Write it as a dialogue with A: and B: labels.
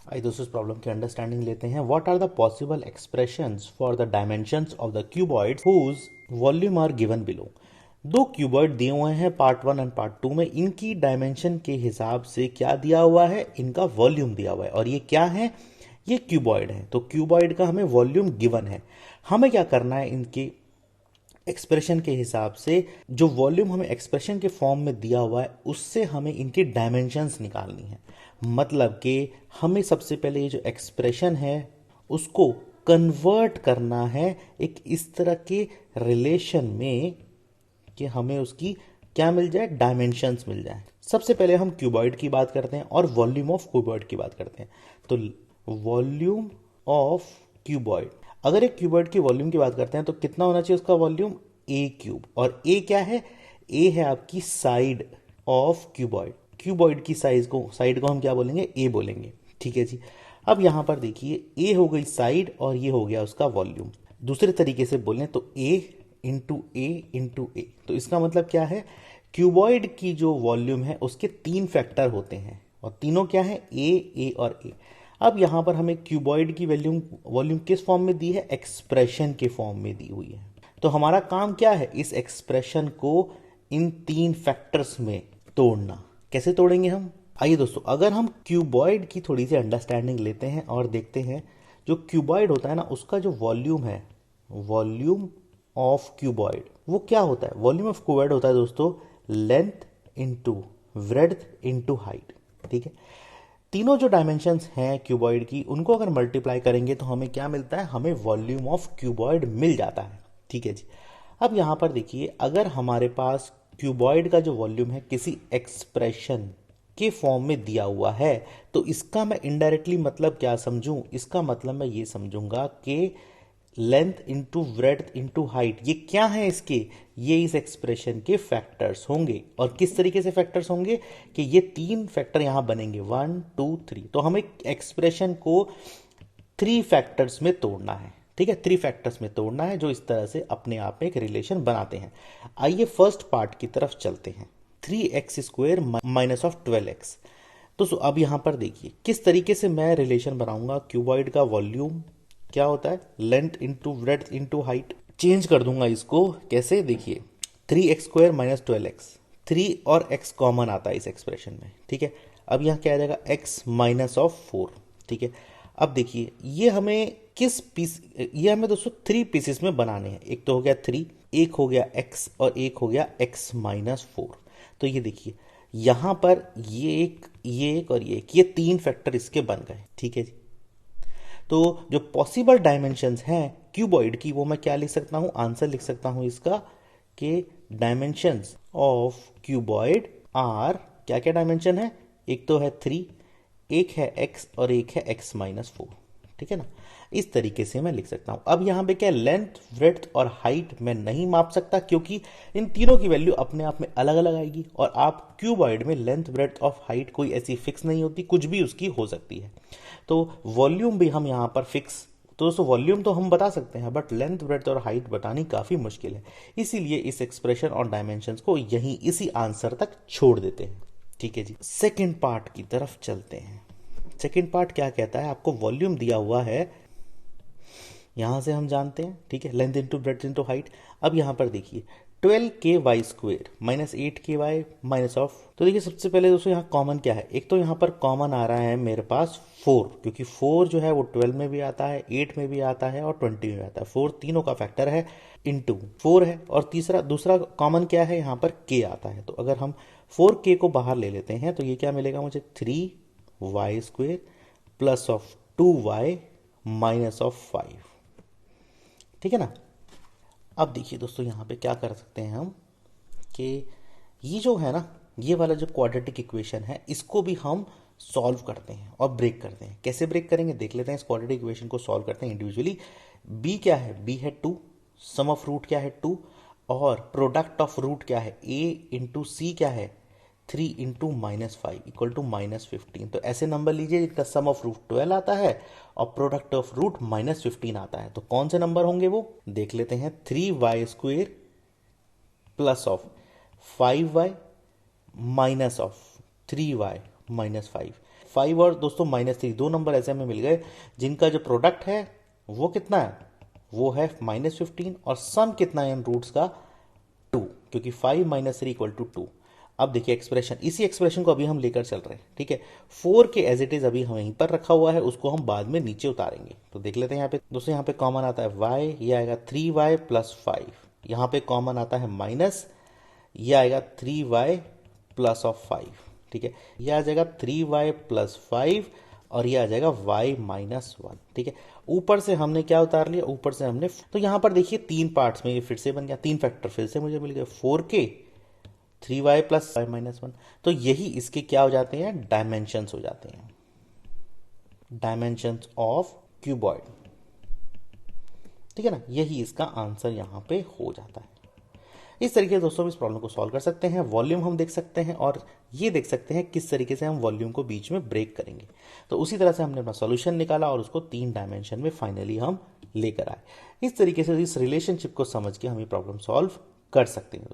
A: आइए दोस्तों इस प्रॉब्लम की अंडरस्टैंडिंग लेते हैं। What are the possible expressions for the dimensions of the cuboid whose volume are given below. दो क्यूबॉइड दिए हुए हैं पार्ट 1 एंड पार्ट 2 में। इनकी डायमेंशन के हिसाब से क्या दिया हुआ है, इनका वॉल्यूम दिया हुआ है। और ये क्या है, ये क्यूबॉइड है। तो क्यूबॉइड का हमें वॉल्यूम गिवन है। हमें क्या करना है, इनके एक्सप्रेशन के हिसाब से जो वॉल्यूम हमें एक्सप्रेशन के फॉर्म में दिया हुआ है उससे हमें इनकी डायमेंशंस निकालनी है। मतलब कि हमें सबसे पहले ये जो एक्सप्रेशन है उसको कन्वर्ट करना है एक इस तरह के रिलेशन में कि हमें उसकी क्या मिल जाए, डायमेंशंस मिल जाए। सबसे पहले हम क्यूबॉइड की बात करते हैं और वॉल्यूम ऑफ क्यूबॉइड की बात करते हैं। तो वॉल्यूम ऑफ क्यूबॉइड, अगर एक क्यूबॉइड की वॉल्यूम की बात करते हैं तो कितना होना चाहिए उसका वॉल्यूम, ए क्यूब। और ए क्या है, ए है आपकी साइड ऑफ क्यूबॉइड। क्यूबॉइड की साइड को हम क्या बोलेंगे, ए बोलेंगे। ठीक है जी। अब यहां पर देखिए, ए हो गई साइड और ये हो गया उसका वॉल्यूम। दूसरे तरीके से बोलें तो ए इंटू ए इंटू ए। तो इसका मतलब क्या है, क्यूबॉइड की जो वॉल्यूम है उसके 3 फैक्टर होते हैं और तीनों क्या है, ए और ए। अब यहां पर हमें क्यूबॉइड की वॉल्यूम किस फॉर्म में दी है, एक्सप्रेशन के फॉर्म में दी हुई है। तो हमारा काम क्या है, इस एक्सप्रेशन को इन 3 फैक्टर्स में तोड़ना। कैसे तोड़ेंगे हम, आइए दोस्तों अगर हम क्यूबॉइड की थोड़ी सी अंडरस्टैंडिंग लेते हैं और देखते हैं। जो क्यूबॉइड होता है ना, उसका जो वॉल्यूम है, वॉल्यूम ऑफ क्यूबॉइड, वो क्या होता है, वॉल्यूम ऑफ क्यूबॉइड होता है दोस्तों length into breadth into height. ठीक है। तीनों जो डायमेंशंस हैं क्यूबॉइड की, उनको अगर मल्टीप्लाई करेंगे तो हमें क्या मिलता है, हमें वॉल्यूम ऑफ क्यूबॉइड मिल जाता है। ठीक है जी। अब यहां पर देखिए, अगर हमारे पास क्यूबॉइड का जो वॉल्यूम है किसी एक्सप्रेशन के फॉर्म में दिया हुआ है, तो इसका मैं इनडायरेक्टली मतलब क्या समझूं, इसका मतलब मैं ये समझूंगा कि length into breadth into height, ये क्या है इसके, ये इस एक्सप्रेशन के फैक्टर्स होंगे। और किस तरीके से फैक्टर्स होंगे कि ये 3 फैक्टर यहां बनेंगे, 1 2 3। तो हमें एक्सप्रेशन को 3 फैक्टर्स में तोड़ना है। ठीक है, 3 फैक्टर्स में तोड़ना है जो इस तरह से अपने आप में एक रिलेशन बनाते हैं। आइए फर्स्ट पार्ट की तरफ चलते हैं। 3x² minus of 12x। तो अब यहां पर देखिए किस तरीके से मैं रिलेशन बनाऊंगा। क्यूबॉइड का वॉल्यूम क्या होता है, length into breadth into height. Change कर दूंगा इसको, कैसे, देखिए 3x² माइनस 12x, 3 और x कॉमन आता है इस एक्सप्रेशन में। ठीक है। अब यहाँ क्या आ जाएगा, x माइनस ऑफ 4। ठीक है। अब देखिए ये हमें किस पीस, ये हमें दोस्तों 3 पीसेस में बनाने हैं। एक तो हो गया 3, एक हो गया x और एक हो गया x माइनस 4। तो ये देखिए यहां पर ये एक और ये 3 फैक्टर इसके बन गए। ठीक है जी। तो जो पॉसिबल डायमेंशंस हैं क्यूबॉइड की, वो मैं क्या लिख सकता हूं, आंसर लिख सकता हूं इसका कि डायमेंशंस ऑफ क्यूबॉइड आर, क्या क्या डायमेंशन है, एक तो है 3, एक है x और एक है x माइनस 4। ठीक है ना, इस तरीके से मैं लिख सकता हूं। अब यहां पे क्या, लेंथ ब्रेड्थ और हाइट मैं नहीं माप सकता क्योंकि इन तीनों की वैल्यू अपने आप में अलग अलग आएगी। और आप क्यूबॉइड में लेंथ ब्रेड्थ ऑफ हाइट कोई ऐसी फिक्स नहीं होती, कुछ भी उसकी हो सकती है। तो वॉल्यूम भी हम यहां पर फिक्स, तो दोस्तों वॉल्यूम तो हम बता सकते हैं बट लेंथ ब्रेड्थ और हाइट बतानी काफी मुश्किल है। इसीलिए इस एक्सप्रेशन और डायमेंशंस को यहीं इसी आंसर तक छोड़ देते हैं। ठीक है जी। सेकेंड पार्ट की तरफ चलते हैं। सेकेंड पार्ट क्या कहता है, आपको वॉल्यूम दिया हुआ है, यहां से हम जानते हैं। ठीक है, length into breadth into height. अब यहां पर देखिए 12ky² minus 8ky minus of, तो देखिए सबसे पहले दोस्तों यहाँ कॉमन क्या है, एक तो यहाँ पर कॉमन आ रहा है मेरे पास 4, क्योंकि 4 जो है वो 12 में भी आता है, 8 में भी आता है और 20 में भी आता है। 4 तीनों का फैक्टर है, इंटू 4 है। और दूसरा कॉमन क्या है, यहाँ पर k आता है। तो अगर हम 4k को बाहर ले लेते हैं तो ये क्या मिलेगा मुझे, 3y² plus of 2y minus of 5। ठीक है ना। अब देखिए दोस्तों यहाँ पे क्या कर सकते हैं हम कि ये जो है ना, ये वाला जो क्वाड्रेटिक इक्वेशन है इसको भी हम सॉल्व करते हैं और ब्रेक करते हैं। कैसे ब्रेक करेंगे देख लेते हैं। इस क्वाड्रेटिक इक्वेशन को सॉल्व करते हैं इंडिविजुअली। b क्या है, b है 2, सम ऑफ रूट क्या है 2, और प्रोडक्ट ऑफ रूट क्या है, a इंटू सी क्या है 3 into minus 5 equal to minus 15। तो ऐसे नंबर लीजिए जिनका सम ऑफ रूट 12 आता है और प्रोडक्ट ऑफ रूट माइनस 15 आता है। तो कौन से नंबर होंगे वो देख लेते हैं। 3y² plus of 5y minus of 3y minus 5। 5 और दोस्तों -3, दो नंबर ऐसे हमें मिल गए जिनका जो प्रोडक्ट है वो कितना है, वो है -15 और सम कितना है इन रूट्स का 2, क्योंकि 5 - 3 = 2। अब देखिए एक्सप्रेशन, इसी एक्सप्रेशन को अभी हम लेकर चल रहे हैं, ठीक है। 4 के एज इट इज अभी वहीं पर रखा हुआ है, उसको हम बाद में नीचे उतारेंगे। तो देख लेते हैं यहाँ पे दोस्तों, यहाँ पे कॉमन आता है y, ये आएगा 3y + 5। यहाँ पे कॉमन आता है माइनस, ये आएगा 3y + 5, ठीक है। ये आ जाएगा 3y + 5 और ये आ जाएगा y - 1, ठीक है। ऊपर से हमने क्या उतार लिया, ऊपर से हमने, तो यहाँ पर देखिए 3 पार्ट्स में ये फिर से बन गया, 3 फैक्टर फिर से मुझे मिल गए, 4k 3y + y - 1। तो यही इसके क्या हो जाते हैं, डायमेंशंस हो जाते हैं, डायमेंशंस ऑफ क्यूबॉइड, ठीक है ना। यही इसका आंसर यहाँ पे हो जाता है। इस तरीके से दोस्तों हम इस प्रॉब्लम को सॉल्व कर सकते हैं। वॉल्यूम हम देख सकते हैं और ये देख सकते हैं किस तरीके से हम वॉल्यूम को बीच में ब्रेक करेंगे। तो उसी तरह से हमने अपना सॉल्यूशन निकाला और उसको 3 डायमेंशन में फाइनली हम लेकर आए। इस तरीके से इस रिलेशनशिप को समझ के हम ये प्रॉब्लम सॉल्व कर सकते हैं।